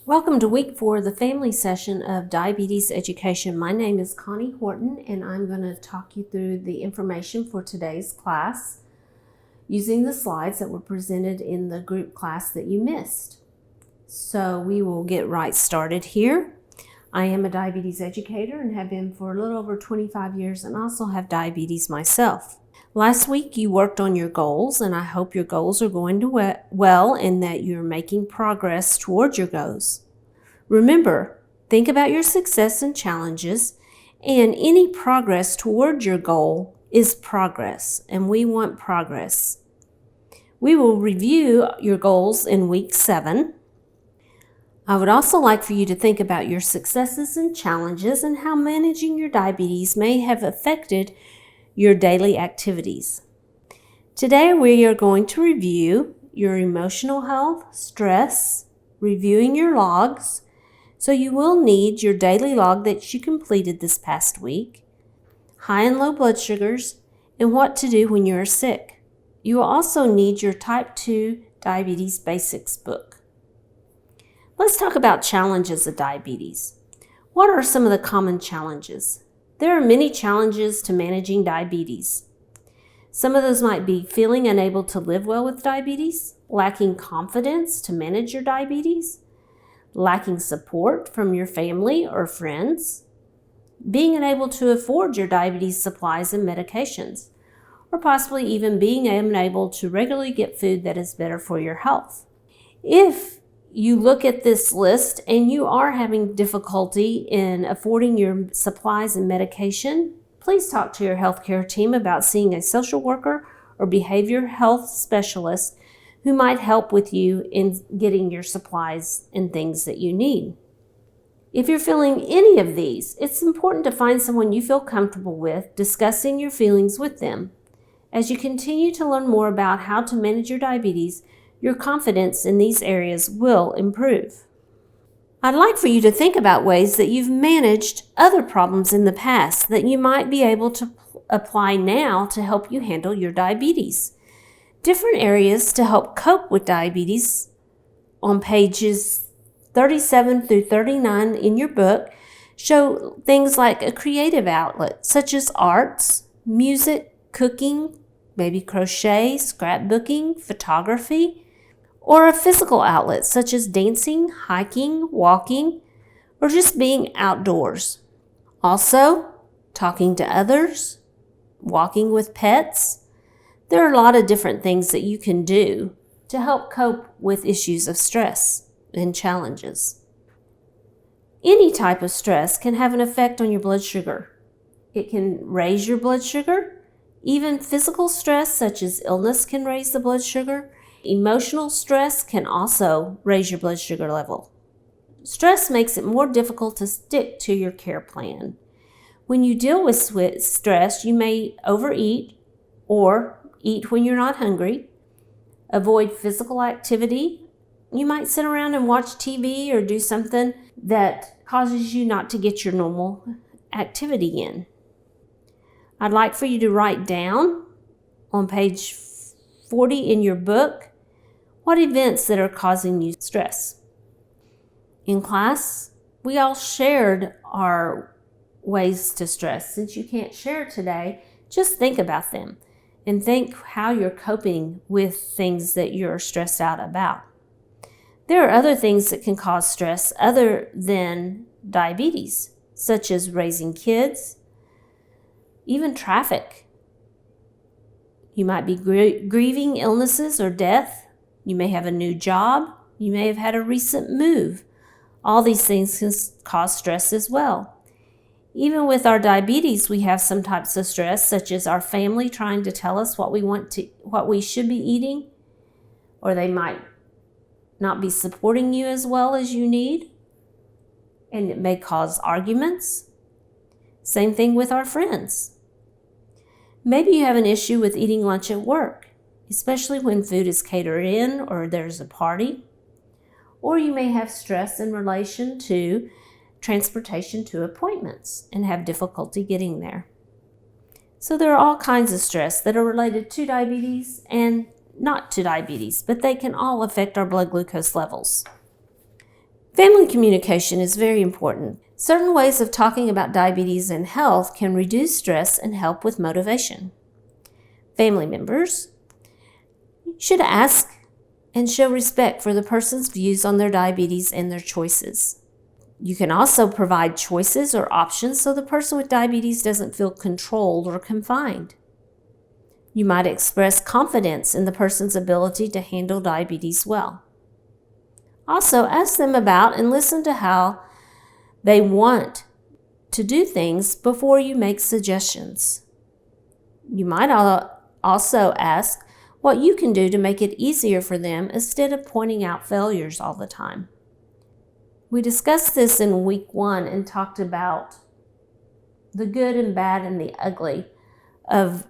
Welcome to week 4 of the family session of diabetes education. My name is Connie Horton and I'm going to talk you through the information for today's class using the slides that were presented in the group class that you missed. So we will get right started here. I am a diabetes educator and have been for a little over 25 years and also have diabetes myself. Last week you worked on your goals, and I hope your goals are going well and that you're making progress towards your goals. Remember, think about your success and challenges, and any progress toward your goal is progress, and we want progress. We will review your goals in week 7. I would also like for you to think about your successes and challenges and how managing your diabetes may have affected your daily activities. Today we are going to review your emotional health, stress, reviewing your logs. So you will need your daily log that you completed this past week, high and low blood sugars, and what to do when you are sick. You will also need your Type 2 Diabetes Basics book. Let's talk about challenges of diabetes. What are some of the common challenges? There are many challenges to managing diabetes. Some of those might be feeling unable to live well with diabetes, lacking confidence to manage your diabetes, lacking support from your family or friends, being unable to afford your diabetes supplies and medications, or possibly even being unable to regularly get food that is better for your health. If you look at this list and you are having difficulty in affording your supplies and medication, please talk to your healthcare team about seeing a social worker or behavioral health specialist who might help with you in getting your supplies and things that you need. If you're feeling any of these, it's important to find someone you feel comfortable with discussing your feelings with them. As you continue to learn more about how to manage your diabetes, your confidence in these areas will improve. I'd like for you to think about ways that you've managed other problems in the past that you might be able to apply now to help you handle your diabetes. Different areas to help cope with diabetes on pages 37 through 39 in your book show things like a creative outlet such as arts, music, cooking, maybe crochet, scrapbooking, photography, or a physical outlet such as dancing, hiking, walking, or just being outdoors. Also, talking to others, walking with pets. There are a lot of different things that you can do to help cope with issues of stress and challenges. Any type of stress can have an effect on your blood sugar. It can raise your blood sugar. Even physical stress such as illness can raise the blood sugar. Emotional stress can also raise your blood sugar level. Stress makes it more difficult to stick to your care plan. When you deal with stress, you may overeat or eat when you're not hungry, avoid physical activity. You might sit around and watch TV or do something that causes you not to get your normal activity in. I'd like for you to write down on page 40 in your book what events that are causing you stress. In class, we all shared our ways to stress. Since you can't share today, just think about them and think how you're coping with things that you're stressed out about. There are other things that can cause stress other than diabetes, such as raising kids, even traffic. You might be grieving illnesses or death. You may have a new job. You may have had a recent move. All these things can cause stress as well. Even with our diabetes, we have some types of stress, such as our family trying to tell us what we should be eating, or they might not be supporting you as well as you need, and it may cause arguments. Same thing with our friends. Maybe you have an issue with eating lunch at work, especially when food is catered in or there's a party. Or you may have stress in relation to transportation to appointments and have difficulty getting there. So there are all kinds of stress that are related to diabetes and not to diabetes, but they can all affect our blood glucose levels. Family communication is very important. Certain ways of talking about diabetes and health can reduce stress and help with motivation. Family members should ask and show respect for the person's views on their diabetes and their choices. You can also provide choices or options so the person with diabetes doesn't feel controlled or confined. You might express confidence in the person's ability to handle diabetes well. Also, ask them about and listen to how they want to do things before you make suggestions. You might also ask what you can do to make it easier for them instead of pointing out failures all the time. We discussed this in week 1 and talked about the good and bad and the ugly of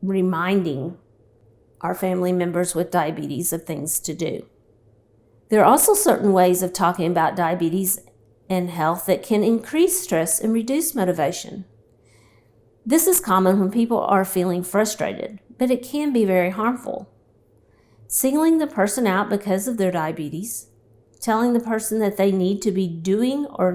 reminding our family members with diabetes of things to do. There are also certain ways of talking about diabetes and health that can increase stress and reduce motivation. This is common when people are feeling frustrated, but it can be very harmful. Singling the person out because of their diabetes, telling the person that they need to be doing or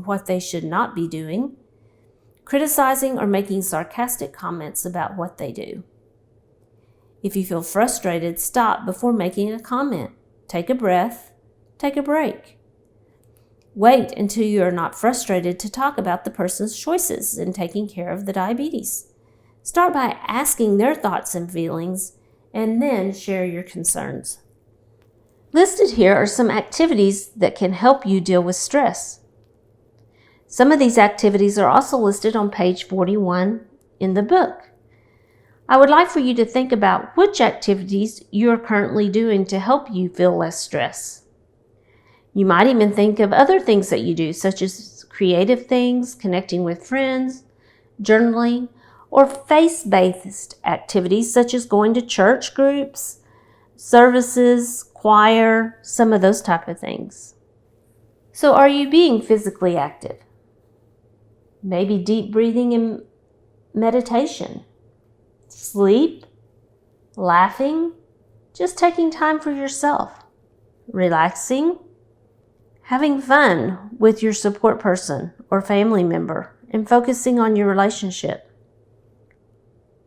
what they should not be doing, criticizing or making sarcastic comments about what they do. If you feel frustrated, stop before making a comment. Take a breath, take a break. Wait until you are not frustrated to talk about the person's choices in taking care of the diabetes. Start by asking their thoughts and feelings, and then share your concerns. Listed here are some activities that can help you deal with stress. Some of these activities are also listed on page 41 in the book. I would like for you to think about which activities you are currently doing to help you feel less stress. You might even think of other things that you do, such as creative things, connecting with friends, journaling, or faith-based activities such as going to church groups, services, choir, some of those type of things. So are you being physically active? Maybe deep breathing and meditation, sleep, laughing, just taking time for yourself, relaxing, having fun with your support person or family member, and focusing on your relationship.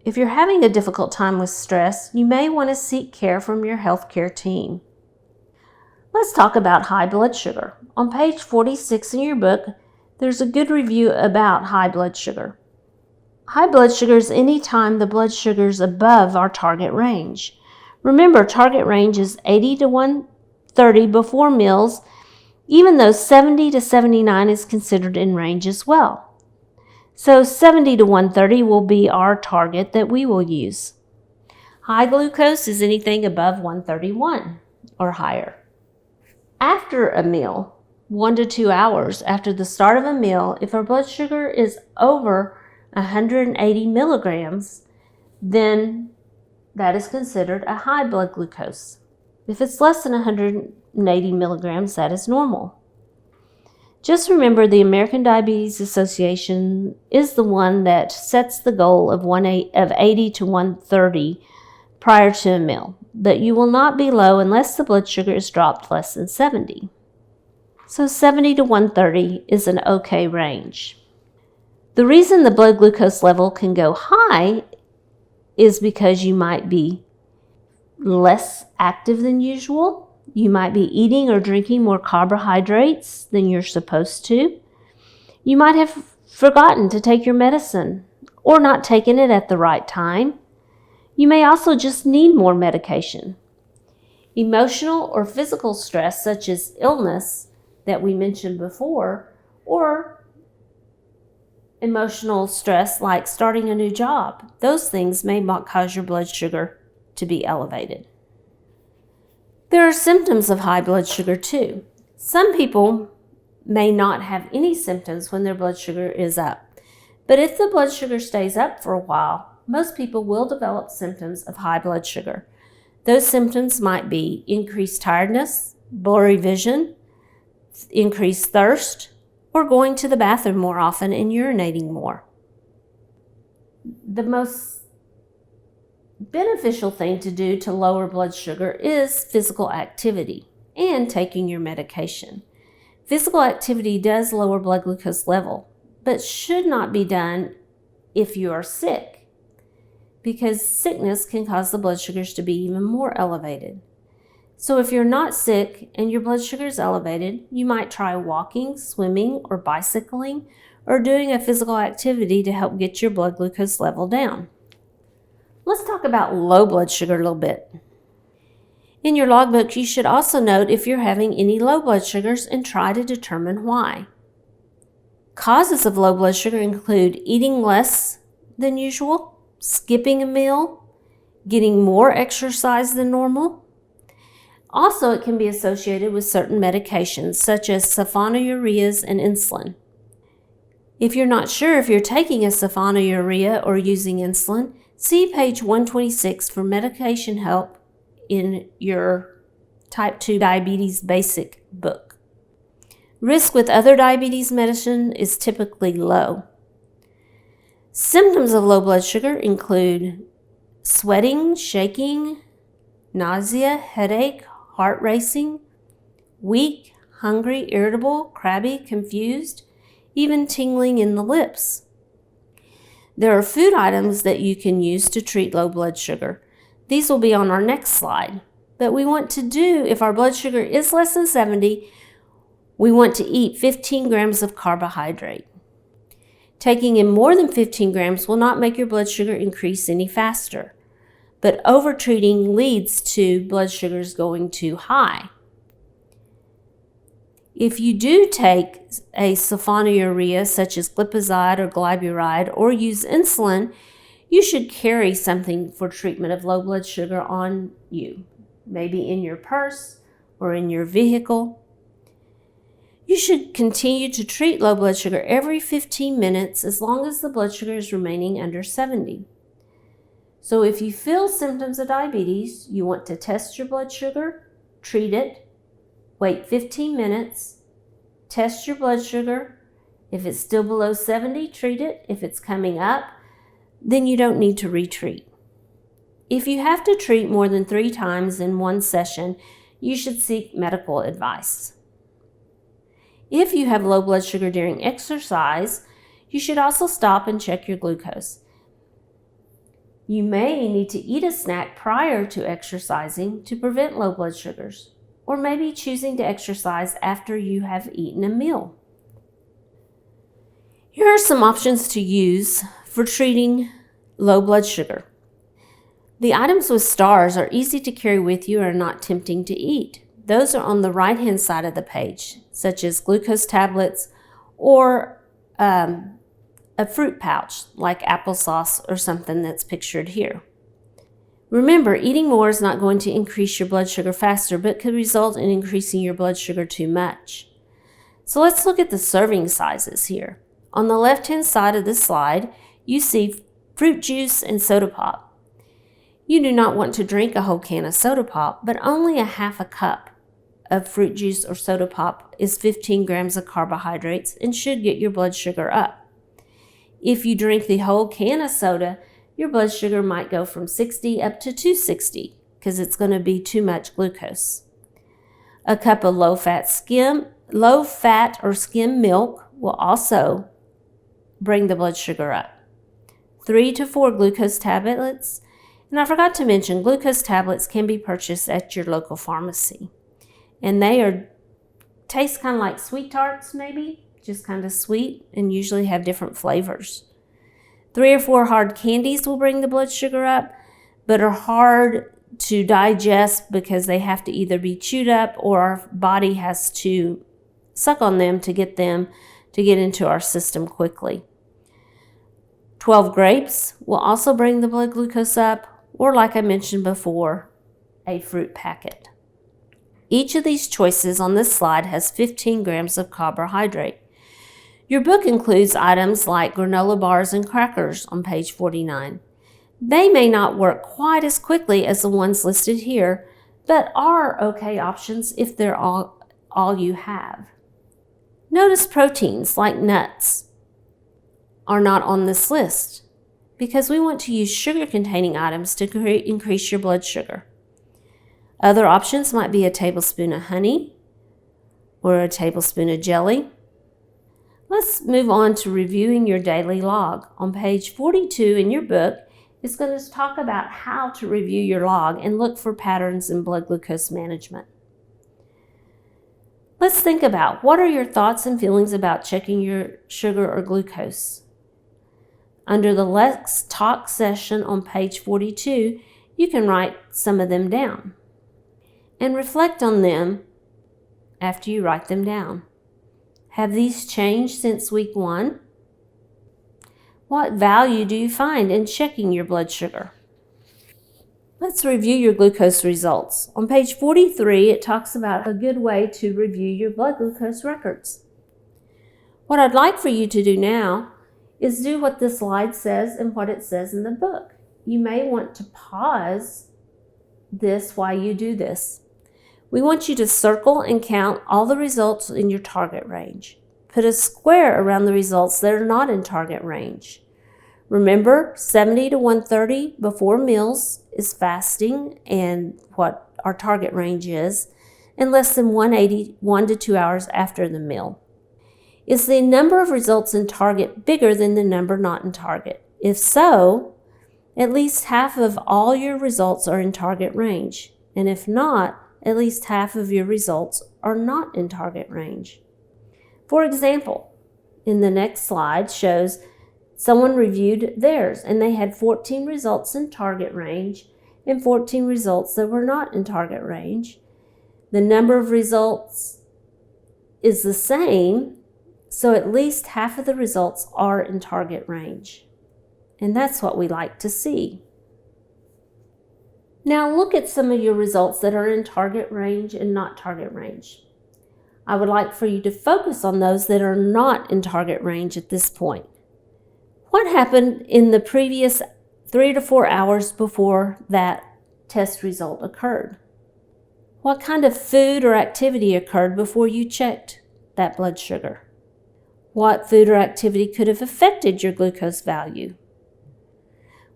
If you're having a difficult time with stress, you may want to seek care from your healthcare team. Let's talk about high blood sugar. On page 46 in your book, there's a good review about high blood sugar. High blood sugar is any time the blood sugar is above our target range. Remember, target range is 80 to 130 before meals, even though 70 to 79 is considered in range as well. So 70 to 130 will be our target that we will use. High glucose is anything above 131 or higher. After a meal, 1 to 2 hours after the start of a meal, if our blood sugar is over 180 milligrams, then that is considered a high blood glucose. If it's less than 180 milligrams, that is normal. Just remember, the American Diabetes Association is the one that sets the goal of 80 to 130 prior to a meal, but you will not be low unless the blood sugar is dropped less than 70. So 70 to 130 is an okay range. The reason the blood glucose level can go high is because you might be less active than usual. You might be eating or drinking more carbohydrates than you're supposed to. You might have forgotten to take your medicine or not taken it at the right time. You may also just need more medication. Emotional or physical stress, such as illness that we mentioned before, or emotional stress like starting a new job, those things may cause your blood sugar to be elevated. There are symptoms of high blood sugar too. Some people may not have any symptoms when their blood sugar is up, but if the blood sugar stays up for a while, most people will develop symptoms of high blood sugar. Those symptoms might be increased tiredness, blurry vision, increased thirst, or going to the bathroom more often and urinating more. The most beneficial thing to do to lower blood sugar is physical activity. and taking your medication. Physical activity does lower blood glucose level, but should not be done if you are sick, because sickness can cause the blood sugars to be even more elevated. So if you're not sick and your blood sugar is elevated, you might try walking, swimming, or bicycling, or doing a physical activity to help get your blood glucose level down. Let's talk about low blood sugar a little bit. In your logbook, you should also note if you're having any low blood sugars and try to determine why. Causes of low blood sugar include eating less than usual, skipping a meal, getting more exercise than normal. Also, it can be associated with certain medications such as sulfonylureas and insulin. If you're not sure if you're taking a sulfonylurea or using insulin, see page 126 for medication help in your type 2 diabetes basic book. Risk with other diabetes medicine is typically low. Symptoms of low blood sugar include sweating, shaking, nausea, headache, heart racing, weak, hungry, irritable, crabby, confused, even tingling in the lips. There are food items that you can use to treat low blood sugar. These will be on our next slide. But we want to do, if our blood sugar is less than 70, we want to eat 15 grams of carbohydrate. Taking in more than 15 grams will not make your blood sugar increase any faster, but overtreating leads to blood sugars going too high. If you do take a sulfonylurea such as glipizide or glyburide or use insulin, you should carry something for treatment of low blood sugar on you, maybe in your purse or in your vehicle. You should continue to treat low blood sugar every 15 minutes as long as the blood sugar is remaining under 70. So if you feel symptoms of diabetes, you want to test your blood sugar, treat it, wait 15 minutes, test your blood sugar. If it's still below 70, treat it. If it's coming up, then you don't need to retreat. If you have to treat more than 3 times in one session, you should seek medical advice. If you have low blood sugar during exercise, you should also stop and check your glucose. You may need to eat a snack prior to exercising to prevent low blood sugars, or maybe choosing to exercise after you have eaten a meal. Here are some options to use for treating low blood sugar. The items with stars are easy to carry with you and are not tempting to eat. Those are on the right-hand side of the page, such as glucose tablets or a fruit pouch like applesauce or something that's pictured here. Remember, eating more is not going to increase your blood sugar faster, but could result in increasing your blood sugar too much. So let's look at the serving sizes here. On the left-hand side of the slide, you see fruit juice and soda pop. You do not want to drink a whole can of soda pop, but only a half a cup of fruit juice or soda pop is 15 grams of carbohydrates and should get your blood sugar up. If you drink the whole can of soda, your blood sugar might go from 60 up to 260 because it's going to be too much glucose. A cup of low-fat or skim milk will also bring the blood sugar up. 3 to 4 glucose tablets, and I forgot to mention glucose tablets can be purchased at your local pharmacy. And they taste kind of like sweet tarts maybe, just kind of sweet, and usually have different flavors. 3 or 4 hard candies will bring the blood sugar up, but are hard to digest because they have to either be chewed up or our body has to suck on them to get into our system quickly. 12 grapes will also bring the blood glucose up, or like I mentioned before, a fruit packet. Each of these choices on this slide has 15 grams of carbohydrate. Your book includes items like granola bars and crackers on page 49. They may not work quite as quickly as the ones listed here, but are okay options if they're all you have. Notice proteins like nuts are not on this list because we want to use sugar-containing items to increase your blood sugar. Other options might be a tablespoon of honey or a tablespoon of jelly. Let's move on to reviewing your daily log. On page 42 in your book, it's going to talk about how to review your log and look for patterns in blood glucose management. Let's think about what are your thoughts and feelings about checking your sugar or glucose. Under the Let's Talk session on page 42, you can write some of them down and reflect on them after you write them down. Have these changed since week 1? What value do you find in checking your blood sugar? Let's review your glucose results. On page 43, it talks about a good way to review your blood glucose records. What I'd like for you to do now is do what the slide says and what it says in the book. You may want to pause this while you do this. We want you to circle and count all the results in your target range. Put a square around the results that are not in target range. Remember, 70 to 130 before meals is fasting and what our target range is, and less than 180, 1 to 2 hours after the meal. Is the number of results in target bigger than the number not in target? If so, at least half of all your results are in target range, and if not, at least half of your results are not in target range. For example, in the next slide shows someone reviewed theirs and they had 14 results in target range and 14 results that were not in target range. The number of results is the same, so at least half of the results are in target range. And that's what we like to see. Now look at some of your results that are in target range and not target range. I would like for you to focus on those that are not in target range at this point. What happened in the previous 3 to 4 hours before that test result occurred? What kind of food or activity occurred before you checked that blood sugar? What food or activity could have affected your glucose value?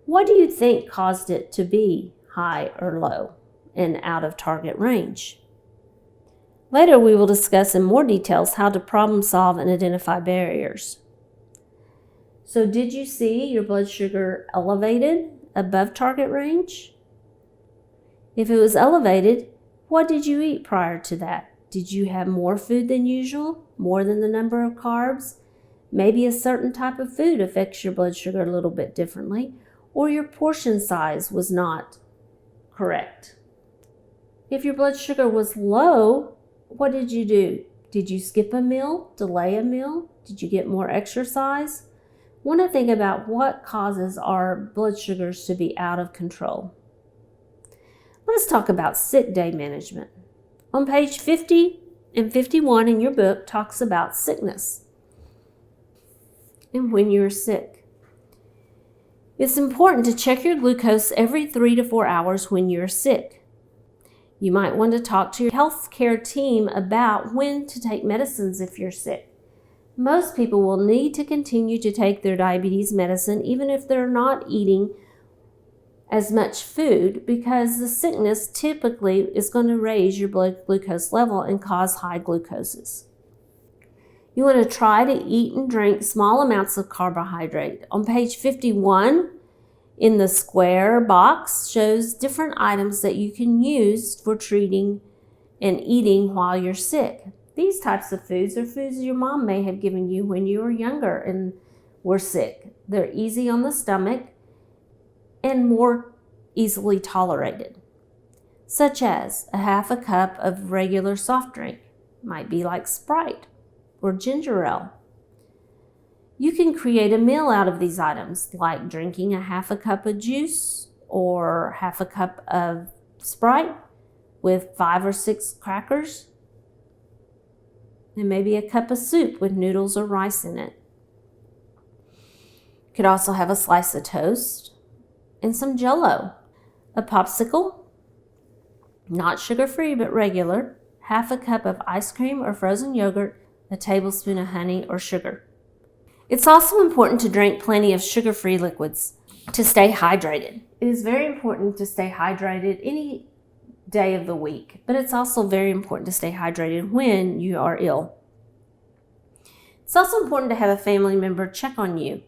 What do you think caused it to be high or low and out of target range? Later, we will discuss in more details how to problem solve and identify barriers. So did you see your blood sugar elevated above target range? If it was elevated, what did you eat prior to that? Did you have more food than usual? More than the number of carbs? Maybe a certain type of food affects your blood sugar a little bit differently, or your portion size was not correct. If your blood sugar was low, what did you do? Did you skip a meal? Delay a meal? Did you get more exercise? Want to think about what causes our blood sugars to be out of control. Let's talk about sick day management. On page 50 and 51 in your book talks about sickness and when you're sick. It's important to check your glucose every 3 to 4 hours when you're sick. You might want to talk to your healthcare team about when to take medicines if you're sick. Most people will need to continue to take their diabetes medicine even if they're not eating as much food, because the sickness typically is going to raise your blood glucose level and cause high glucoses. You want to try to eat and drink small amounts of carbohydrate. On page 51 in the square box shows different items that you can use for treating and eating while you're sick. These types of foods are foods your mom may have given you when you were younger and were sick. They're easy on the stomach and more easily tolerated, such as a half a cup of regular soft drink, might be like Sprite or ginger ale. You can create a meal out of these items, like drinking a half a cup of juice or half a cup of Sprite with 5 or 6 crackers and maybe a cup of soup with noodles or rice in it. You could also have a slice of toast and some Jell-O, a popsicle, not sugar-free but regular, half a cup of ice cream or frozen yogurt, a tablespoon of honey or sugar. It's also important to drink plenty of sugar-free liquids to stay hydrated. It is very important to stay hydrated any day of the week, but it's also very important to stay hydrated when you are ill. It's also important to have a family member check on you.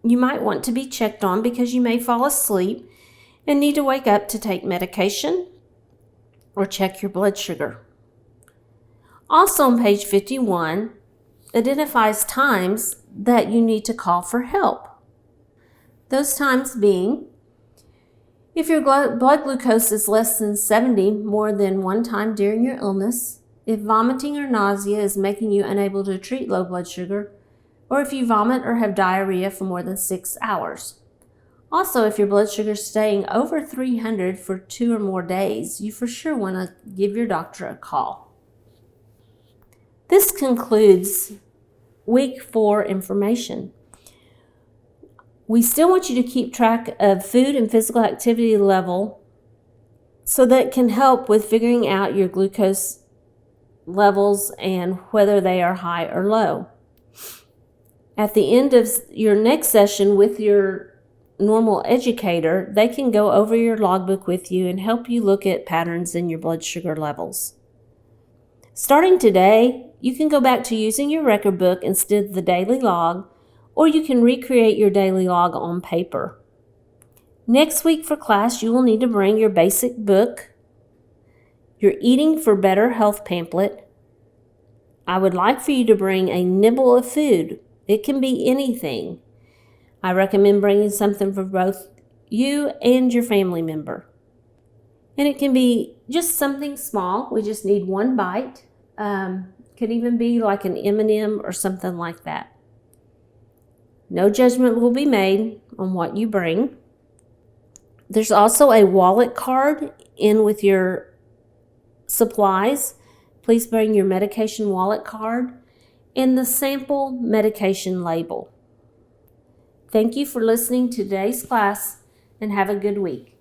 You might want to be checked on because you may fall asleep and need to wake up to take medication or check your blood sugar. Also on page 51, identifies times that you need to call for help. Those times being, if your blood glucose is less than 70 more than one time during your illness, if vomiting or nausea is making you unable to treat low blood sugar, or if you vomit or have diarrhea for more than 6 hours. Also, if your blood sugar is staying over 300 for 2 or more days, you for sure want to give your doctor a call. This concludes week 4 information. We still want you to keep track of food and physical activity level so that it can help with figuring out your glucose levels and whether they are high or low. At the end of your next session with your normal educator, they can go over your logbook with you and help you look at patterns in your blood sugar levels. Starting today, you can go back to using your record book instead of the daily log, or you can recreate your daily log on paper. Next week for class, you will need to bring your basic book, your Eating for Better Health pamphlet. I would like for you to bring a nibble of food. It can be anything. I recommend bringing something for both you and your family member. And it can be just something small. We just need one bite. Could even be like an M&M or something like that. No judgment will be made on what you bring. There's also a wallet card in with your supplies. Please bring your medication wallet card and the sample medication label. Thank you for listening to today's class and have a good week.